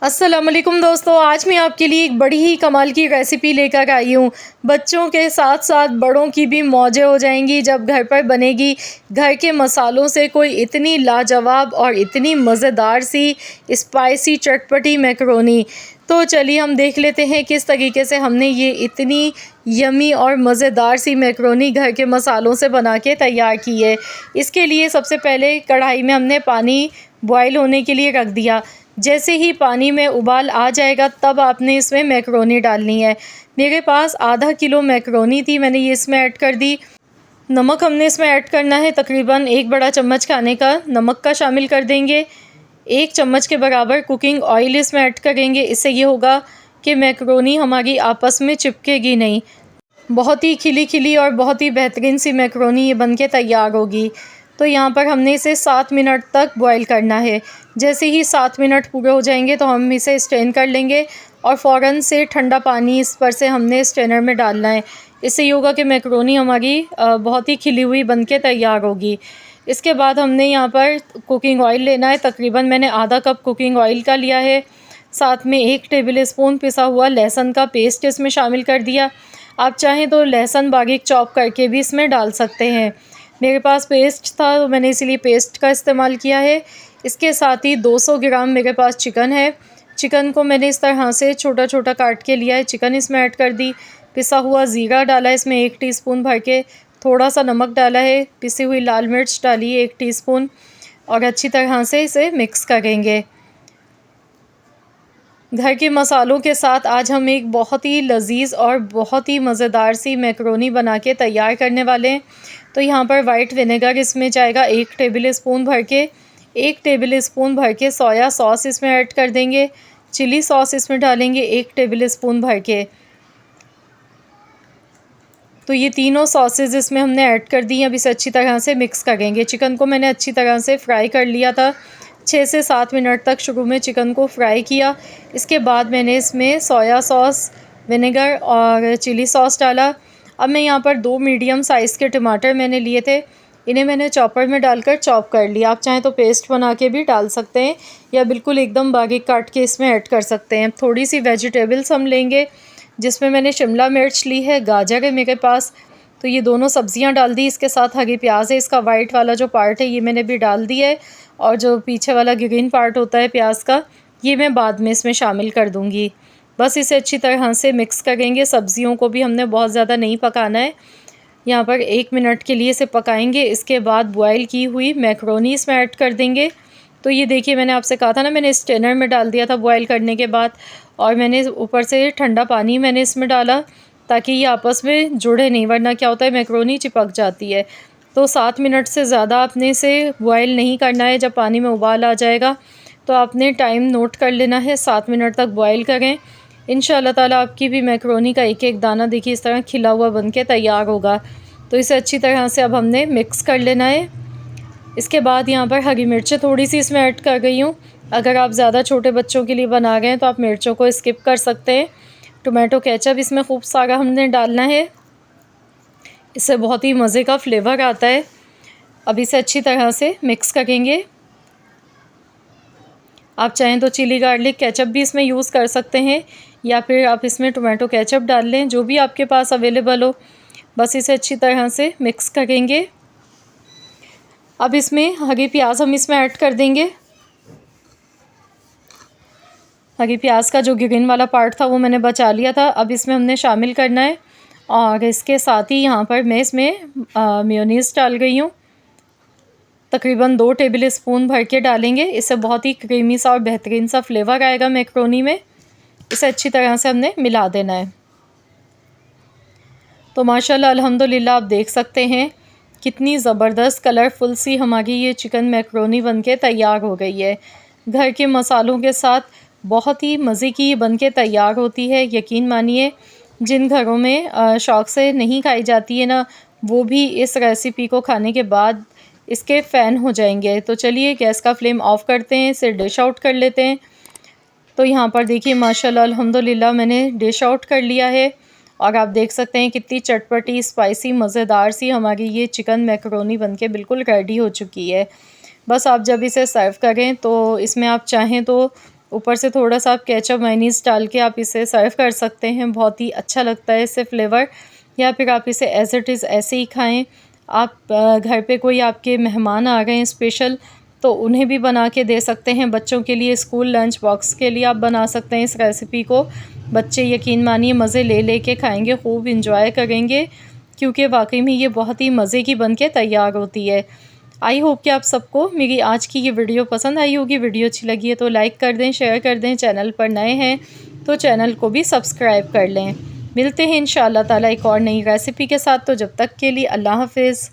अस्सलाम वालेकुम दोस्तों, आज मैं आपके लिए एक बड़ी ही कमाल की रेसिपी लेकर आई हूँ। बच्चों के साथ साथ बड़ों की भी मौजें हो जाएंगी जब घर पर बनेगी। घर के मसालों से कोई इतनी लाजवाब और इतनी मज़ेदार सी स्पाइसी चटपटी मैकरोनी। तो चलिए हम देख लेते हैं किस तरीके से हमने ये इतनी यमी और मज़ेदार सी मैकरोनी घर के मसालों से बना के तैयार की है। इसके लिए सबसे पहले कढ़ाई में हमने पानी बॉयल होने के लिए रख दिया। जैसे ही पानी में उबाल आ जाएगा तब आपने इसमें मैकरोनी डालनी है। मेरे पास आधा किलो मैकरोनी थी, मैंने ये इसमें ऐड कर दी। नमक हमने इसमें ऐड करना है, तकरीबन 1 बड़ा चम्मच खाने का नमक का शामिल कर देंगे। 1 चम्मच के बराबर कुकिंग ऑयल इसमें ऐड करेंगे। इससे ये होगा कि मैकरोनी हमारी आपस में चिपकेगी नहीं। बहुत ही खिली खिली और बहुत ही बेहतरीन सी मैकरोनी ये बनके तैयार होगी। तो यहाँ पर हमने इसे 7 मिनट तक बॉईल करना है। जैसे ही 7 मिनट पूरे हो जाएंगे तो हम इसे स्ट्रेन कर लेंगे और फ़ौरन से ठंडा पानी इस पर से हमने स्ट्रेनर में डालना है। इससे ये होगा कि मैकरोनी हमारी बहुत ही खिली हुई बनके तैयार होगी। इसके बाद हमने यहाँ पर कुकिंग ऑयल लेना है, तकरीबन मैंने आधा कप कुकिंग ऑयल का लिया है। साथ में 1 टेबल स्पून पिसा हुआ लहसुन का पेस्ट इसमें शामिल कर दिया। आप चाहें तो लहसुन बारीक चॉप करके भी इसमें डाल सकते हैं। मेरे पास पेस्ट था तो मैंने इसीलिए पेस्ट का इस्तेमाल किया है। इसके साथ ही 200 ग्राम मेरे पास चिकन है। चिकन को मैंने इस तरह से छोटा छोटा काट के लिया है। चिकन इसमें ऐड कर दी। पिसा हुआ ज़ीरा डाला है इसमें 1 टीस्पून भर के। थोड़ा सा नमक डाला है। पिसी हुई लाल मिर्च डाली 1 टीस्पून और अच्छी तरह से इसे मिक्स करेंगे। घर के मसालों के साथ आज हम एक बहुत ही लजीज और बहुत ही मज़ेदार सी मैकरोनी बना के तैयार करने वाले हैं। तो यहाँ पर वाइट विनेगर इसमें जाएगा 1 टेबल स्पून भर के। 1 टेबल स्पून भर के सोया सॉस इसमें ऐड कर देंगे। चिली सॉस इसमें डालेंगे 1 टेबल स्पून भर के। तो ये तीनों सॉसेज इसमें हमने ऐड कर दी हैं। अब इसे अच्छी तरह से मिक्स करेंगे। चिकन को मैंने अच्छी तरह से फ्राई कर लिया था। 6 से 7 मिनट तक शुरू में चिकन को फ्राई किया। इसके बाद मैंने इसमें सोया सॉस, विनेगर और चिली सॉस डाला। अब मैं यहाँ पर 2 मीडियम साइज़ के टमाटर मैंने लिए थे, इन्हें मैंने चॉपर में डालकर चॉप कर लिया। आप चाहें तो पेस्ट बना के भी डाल सकते हैं या बिल्कुल एकदम बारीक काट के इसमें ऐड कर सकते हैं। थोड़ी सी वेजिटेबल्स हम लेंगे, जिसमें मैंने शिमला मिर्च ली है, गाजर है मेरे पास, तो ये दोनों सब्ज़ियाँ डाल दी। इसके साथ हरी प्याज है, इसका वाइट वाला जो पार्ट है ये मैंने भी डाल दिया है और जो पीछे वाला ग्रीन पार्ट होता है प्याज का ये मैं बाद में इसमें शामिल कर दूँगी। बस इसे अच्छी तरह से मिक्स करेंगे। सब्ज़ियों को भी हमने बहुत ज़्यादा नहीं पकाना है, यहाँ पर 1 मिनट के लिए इसे पकाएंगे। इसके बाद बॉयल की हुई मैकरोनी इसमें ऐड कर देंगे। तो ये देखिए, मैंने आपसे कहा था ना, मैंने स्ट्रेनर में डाल दिया था बॉयल करने के बाद, और मैंने ऊपर से ठंडा पानी मैंने इसमें डाला ताकि ये आपस में जुड़े नहीं, वरना क्या होता है मैकरोनी चिपक जाती है। तो 7 मिनट से ज़्यादा आपने इसे बॉयल नहीं करना है। जब पानी में उबाल आ जाएगा तो आपने टाइम नोट कर लेना है, 7 मिनट तक बॉयल करें। इंशाअल्लाह ताला आपकी भी मैकरोनी का एक एक दाना देखिए इस तरह खिला हुआ बन के तैयार होगा। तो इसे अच्छी तरह से अब हमने मिक्स कर लेना है। इसके बाद यहाँ पर हरी मिर्चें थोड़ी सी इसमें ऐड कर गई हूँ। अगर आप ज़्यादा छोटे बच्चों के लिए बना रहे हैं तो आप मिर्चों को स्किप कर सकते हैं। टोमेटो केचप इसमें खूब सारा हमने डालना है, इससे बहुत ही मज़े का फ्लेवर आता है। अब इसे अच्छी तरह से मिक्स करेंगे। आप चाहें तो चिली गार्लिक केचप भी इसमें यूज़ कर सकते हैं या फिर आप इसमें टोमेटो केचप डाल लें, जो भी आपके पास अवेलेबल हो। बस इसे अच्छी तरह से मिक्स करेंगे। अब इसमें हरी प्याज हम इसमें ऐड कर देंगे। हरी प्याज का जो ग्रीन वाला पार्ट था वो मैंने बचा लिया था, अब इसमें हमने शामिल करना है। और इसके साथ ही यहाँ पर मैं इसमें मेयोनीज़ डाल गई हूँ, तकरीबन 2 टेबल स्पून भर के डालेंगे। इससे बहुत ही क्रीमी सा और बेहतरीन सा फ्लेवर आएगा मैकरोनी में। इसे अच्छी तरह से हमने मिला देना है। तो माशाल्लाह अल्हम्दुलिल्लाह आप देख सकते हैं कितनी ज़बरदस्त कलरफुल सी हमारी ये चिकन मैकरोनी बनके तैयार हो गई है। घर के मसालों के साथ बहुत ही मज़े की बनके तैयार होती है। यकीन मानिए, जिन घरों में शौक़ से नहीं खाई जाती है ना, वो भी इस रेसिपी को खाने के बाद इसके फ़ैन हो जाएंगे। तो चलिए गैस का फ्लेम ऑफ़ करते हैं, इसे डिश आउट कर लेते हैं। तो यहाँ पर देखिए माशाल्लाह अल्हम्दुलिल्लाह मैंने डिश आउट कर लिया है और आप देख सकते हैं कितनी चटपटी, स्पाइसी, मज़ेदार सी हमारी ये चिकन मैकरोनी बनके बिल्कुल रेडी हो चुकी है। बस आप जब इसे सर्व करें तो इसमें आप चाहें तो ऊपर से थोड़ा सा आप केचप मेयोनीज़ डाल के आप इसे सर्व कर सकते हैं। बहुत ही अच्छा लगता है इससे फ्लेवर। या फिर आप इसे एज़ इट इज़ ऐसे ही खाएँ। आप घर पे कोई आपके मेहमान आ गए हैं स्पेशल, तो उन्हें भी बना के दे सकते हैं। बच्चों के लिए स्कूल लंच बॉक्स के लिए आप बना सकते हैं इस रेसिपी को। बच्चे यकीन मानिए मज़े ले के खाएँगे, खूब एंजॉय करेंगे, क्योंकि वाक़ई में ये बहुत ही मज़े की बन के तैयार होती है। आई होप कि आप सबको मेरी आज की ये वीडियो पसंद आई होगी। वीडियो अच्छी लगी है तो लाइक कर दें, शेयर कर दें। चैनल पर नए हैं तो चैनल को भी सब्सक्राइब कर लें। मिलते हैं इंशाअल्लाह ताला एक और नई रेसिपी के साथ। तो जब तक के लिए अल्लाह हाफ़िज़।